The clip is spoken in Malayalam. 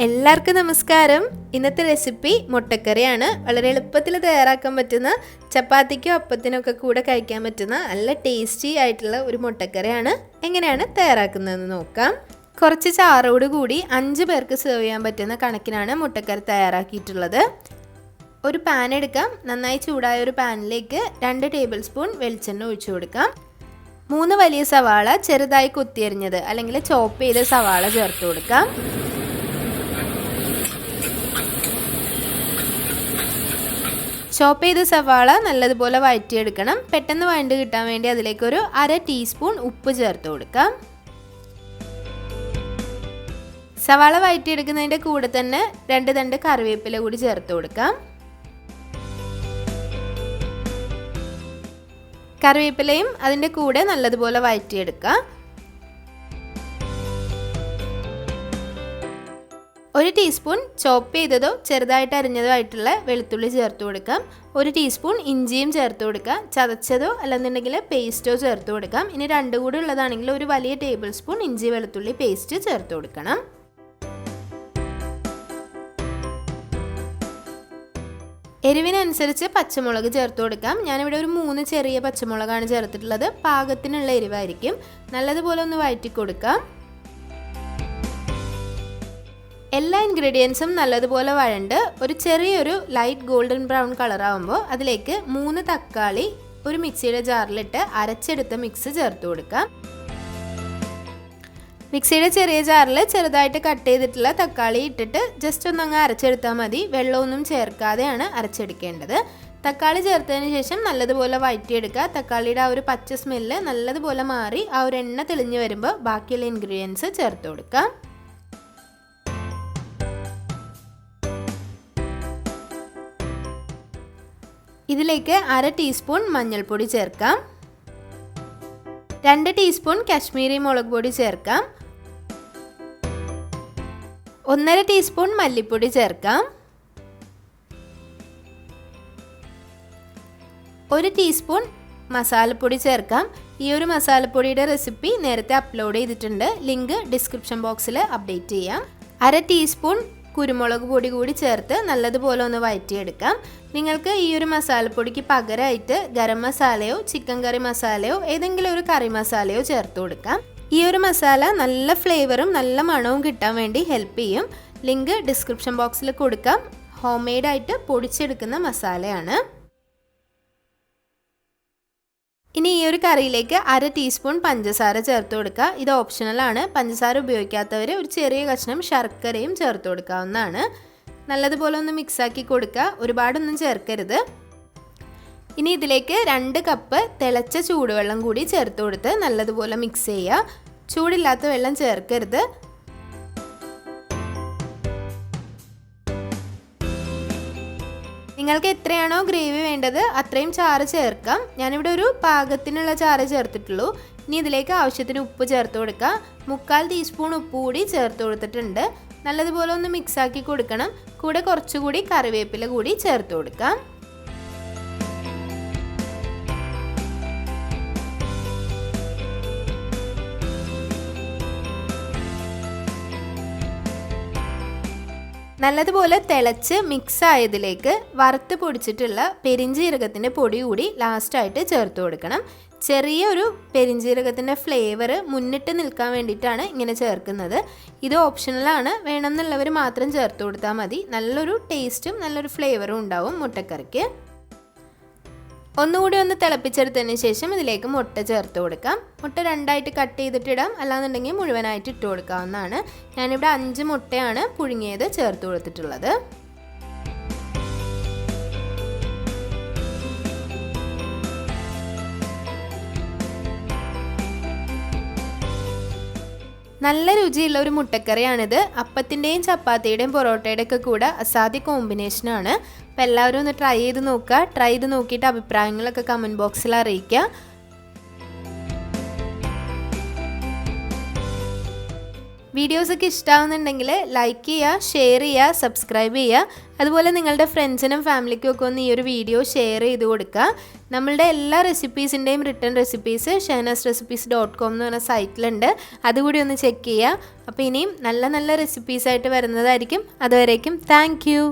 എല്ലാവർക്കും നമസ്കാരം. ഇന്നത്തെ റെസിപ്പി മുട്ടക്കറിയാണ്. വളരെ എളുപ്പത്തിൽ തയ്യാറാക്കാൻ പറ്റുന്ന, ചപ്പാത്തിക്കോ അപ്പത്തിനൊക്കെ കൂടെ കഴിക്കാൻ പറ്റുന്ന നല്ല ടേസ്റ്റി ആയിട്ടുള്ള ഒരു മുട്ടക്കറിയാണ്. എങ്ങനെയാണ് തയ്യാറാക്കുന്നതെന്ന് നോക്കാം. കുറച്ച് ചാറോട് കൂടി 5 പേർക്ക് സെർവ് ചെയ്യാൻ പറ്റുന്ന കണക്കിനാണ് മുട്ടക്കറി തയ്യാറാക്കിയിട്ടുള്ളത്. ഒരു പാൻ എടുക്കാം. നന്നായി ചൂടായ ഒരു പാനിലേക്ക് 2 ടേബിൾ സ്പൂൺ വെളിച്ചെണ്ണ ഒഴിച്ചു കൊടുക്കാം. 3 വലിയ സവാള ചെറുതായി കൊത്തിയരിഞ്ഞത് അല്ലെങ്കിൽ ചോപ്പ് ചെയ്ത സവാള ചേർത്ത് കൊടുക്കാം. ചോപ്പ് ചെയ്ത സവാള നല്ലതുപോലെ വഴറ്റിയെടുക്കണം. പെട്ടെന്ന് വഴണ്ട് കിട്ടാൻ വേണ്ടി അതിലേക്കൊരു 1/2 ടീസ്പൂൺ ഉപ്പ് ചേർത്ത് കൊടുക്കാം. സവാള വഴറ്റിയെടുക്കുന്നതിൻ്റെ കൂടെ തന്നെ 2 തണ്ട് കറിവേപ്പില കൂടി ചേർത്ത് കൊടുക്കാം. കറിവേപ്പിലയും അതിൻ്റെ കൂടെ നല്ലതുപോലെ വഴറ്റിയെടുക്കാം. 1 ടീസ്പൂൺ ചോപ്പ് ചെയ്തതോ ചെറുതായിട്ട് അരിഞ്ഞതോ ആയിട്ടുള്ള വെളുത്തുള്ളി ചേർത്ത് കൊടുക്കാം. 1 ടീസ്പൂൺ ഇഞ്ചിയും ചേർത്ത് കൊടുക്കാം. ചതച്ചതോ അല്ലെന്നുണ്ടെങ്കിൽ പേസ്റ്റോ ചേർത്ത് കൊടുക്കാം. ഇനി 2 കൂടി ഉള്ളതാണെങ്കിൽ ഒരു വലിയ ടേബിൾ സ്പൂൺ ഇഞ്ചി വെളുത്തുള്ളി പേസ്റ്റ് ചേർത്ത് കൊടുക്കണം. എരിവിനനുസരിച്ച് പച്ചമുളക് ചേർത്ത് കൊടുക്കാം. ഞാനിവിടെ ഒരു 3 ചെറിയ പച്ചമുളകാണ് ചേർത്തിട്ടുള്ളത്. പാകത്തിനുള്ള എരിവായിരിക്കും. നല്ലതുപോലെ ഒന്ന് വഴറ്റി കൊടുക്കാം. എല്ലാ ഇൻഗ്രീഡിയൻസും നല്ലതുപോലെ വഴണ്ട് ഒരു ചെറിയൊരു ലൈറ്റ് ഗോൾഡൻ ബ്രൗൺ കളറാകുമ്പോൾ അതിലേക്ക് 3 തക്കാളി ഒരു മിക്സിയുടെ ജാറിലിട്ട് അരച്ചെടുത്ത മിക്സ് ചേർത്ത് കൊടുക്കാം. മിക്സിയുടെ ചെറിയ ജാറിൽ ചെറുതായിട്ട് കട്ട് ചെയ്തിട്ടുള്ള തക്കാളി ഇട്ടിട്ട് ജസ്റ്റ് ഒന്നങ്ങ് അരച്ചെടുത്താൽ മതി. വെള്ളമൊന്നും ചേർക്കാതെയാണ് അരച്ചെടുക്കേണ്ടത്. തക്കാളി ചേർത്തതിന് ശേഷം നല്ലതുപോലെ വഴറ്റിയെടുക്കുക. തക്കാളിയുടെ ആ ഒരു പച്ച സ്മെല്ല് നല്ലതുപോലെ മാറി ആ ഒരു എണ്ണ തെളിഞ്ഞ് വരുമ്പോൾ ബാക്കിയുള്ള ഇൻഗ്രീഡിയൻസ് ചേർത്ത് കൊടുക്കാം. ഇതിലേക്ക് 1/2 ടീസ്പൂൺ മഞ്ഞൾപ്പൊടി ചേർക്കാം. 2 ടീസ്പൂൺ കാശ്മീരി മുളക് പൊടി ചേർക്കാം. 1/2 ടീസ്പൂൺ മല്ലിപ്പൊടി ചേർക്കാം. 1 ടീസ്പൂൺ മസാലപ്പൊടി ചേർക്കാം. ഈ ഒരു മസാലപ്പൊടിയുടെ റെസിപ്പി നേരത്തെ അപ്ലോഡ് ചെയ്തിട്ടുണ്ട്. ലിങ്ക് ഡിസ്ക്രിപ്ഷൻ ബോക്സിൽ അപ്ഡേറ്റ് ചെയ്യാം. 1/2 ടീസ്പൂൺ കുരുമുളക് പൊടി കൂടി ചേർത്ത് നല്ലതുപോലെ ഒന്ന് വഴറ്റിയെടുക്കാം. നിങ്ങൾക്ക് ഈ ഒരു മസാലപ്പൊടിക്ക് പകരമായിട്ട് ഗരം മസാലയോ ചിക്കൻ കറി മസാലയോ ഏതെങ്കിലും ഒരു കറി മസാലയോ ചേർത്ത് കൊടുക്കാം. ഈ ഒരു മസാല നല്ല ഫ്ലേവറും നല്ല മണവും കിട്ടാൻ വേണ്ടി ഹെൽപ്പ് ചെയ്യും. ലിങ്ക് ഡിസ്ക്രിപ്ഷൻ ബോക്സിൽ കൊടുക്കാം. ഹോം മെയ്ഡായിട്ട് പൊടിച്ചെടുക്കുന്ന മസാലയാണ്. ഇനി ഈ ഒരു കറിയിലേക്ക് 1/2 ടീസ്പൂൺ പഞ്ചസാര ചേർത്ത് കൊടുക്കുക. ഇത് ഓപ്ഷണലാണ്. പഞ്ചസാര ഉപയോഗിക്കാത്തവർ ഒരു ചെറിയ കഷ്ണം ശർക്കരയും ചേർത്ത് കൊടുക്കാവുന്നതാണ്. നല്ലതുപോലെ ഒന്ന് മിക്സാക്കി കൊടുക്കുക. ഒരുപാടൊന്നും ചേർക്കരുത്. ഇനി ഇതിലേക്ക് 2 കപ്പ് തിളച്ച ചൂടുവെള്ളം കൂടി ചേർത്ത് കൊടുത്ത് നല്ലതുപോലെ മിക്സ് ചെയ്യുക. ചൂടില്ലാത്ത വെള്ളം ചേർക്കരുത്. നിങ്ങൾക്ക് എത്രയാണോ ഗ്രേവി വേണ്ടത് അത്രയും ചാറ് ചേർക്കാം. ഞാനിവിടെ ഒരു പാകത്തിനുള്ള ചാറ് ചേർത്തിട്ടുള്ളൂ. ഇനി ഇതിലേക്ക് ആവശ്യത്തിന് ഉപ്പ് ചേർത്ത് കൊടുക്കുക. 1/4 ടീസ്പൂൺ ഉപ്പ് കൂടി ചേർത്ത് കൊടുത്തിട്ടുണ്ട്. നല്ലതുപോലെ ഒന്ന് മിക്സാക്കി കൊടുക്കണം. കൂടെ കുറച്ചുകൂടി കറിവേപ്പില കൂടി ചേർത്ത് കൊടുക്കാം. നല്ലതുപോലെ തിളച്ച് മിക്സ് ആയതിലേക്ക് വറുത്ത് പൊടിച്ചിട്ടുള്ള പെരിഞ്ജീരകത്തിൻ്റെ പൊടി കൂടി ലാസ്റ്റായിട്ട് ചേർത്ത് കൊടുക്കണം. ചെറിയൊരു പെരിഞ്ജീരകത്തിൻ്റെ ഫ്ലേവർ മുന്നിട്ട് നിൽക്കാൻ വേണ്ടിയിട്ടാണ് ഇങ്ങനെ ചേർക്കുന്നത്. ഇത് ഓപ്ഷണലാണ്. വേണമെന്നുള്ളവർ മാത്രം ചേർത്ത് കൊടുത്താൽ മതി. നല്ലൊരു ടേസ്റ്റും നല്ലൊരു ഫ്ലേവറും ഉണ്ടാവും മുട്ടക്കറിക്ക്. ഒന്നുകൂടി ഒന്ന് തിളപ്പിച്ചെടുത്തതിന് ശേഷം ഇതിലേക്ക് മുട്ട ചേർത്ത് കൊടുക്കാം. മുട്ട 2ആയിട്ട് കട്ട് ചെയ്തിട്ടിടാം. അല്ലാന്നുണ്ടെങ്കിൽ മുഴുവനായിട്ട് ഇട്ട് കൊടുക്കാവുന്നതാണ്. ഞാനിവിടെ 5 മുട്ടയാണ് പുഴുങ്ങിയത് ചേർത്ത് കൊടുത്തിട്ടുള്ളത്. നല്ല രുചിയുള്ള ഒരു മുട്ടക്കറിയാണിത്. അപ്പത്തിൻ്റെയും ചപ്പാത്തിയുടെയും പൊറോട്ടയുടെ ഒക്കെ കൂടെ അസാധ്യ കോമ്പിനേഷനാണ്. അപ്പോൾ എല്ലാവരും ഒന്ന് ട്രൈ ചെയ്ത് നോക്കുക. ട്രൈ ചെയ്ത് നോക്കിയിട്ട് അഭിപ്രായങ്ങളൊക്കെ കമൻറ്റ് ബോക്സിൽ അറിയിക്കുക. വീഡിയോസൊക്കെ ഇഷ്ടമാവുന്നുണ്ടെങ്കിൽ ലൈക്ക് ചെയ്യുക, ഷെയർ ചെയ്യുക, സബ്സ്ക്രൈബ് ചെയ്യുക. അതുപോലെ നിങ്ങളുടെ ഫ്രണ്ട്സിനും ഫാമിലിക്കും ഒക്കെ ഒന്ന് ഈ ഒരു വീഡിയോ ഷെയർ ചെയ്ത് കൊടുക്കുക. നമ്മളുടെ എല്ലാ റെസിപ്പീസിൻ്റെയും റിട്ടേൺ റെസിപ്പീസ് ഷഹനാസ്റെസിപ്പീസ്.com എന്ന് പറഞ്ഞ സൈറ്റിലുണ്ട്. അതുകൂടി ഒന്ന് ചെക്ക് ചെയ്യുക. അപ്പോൾ ഇനിയും നല്ല നല്ല റെസിപ്പീസായിട്ട് വരുന്നതായിരിക്കും. അതുവരേക്കും താങ്ക് യു.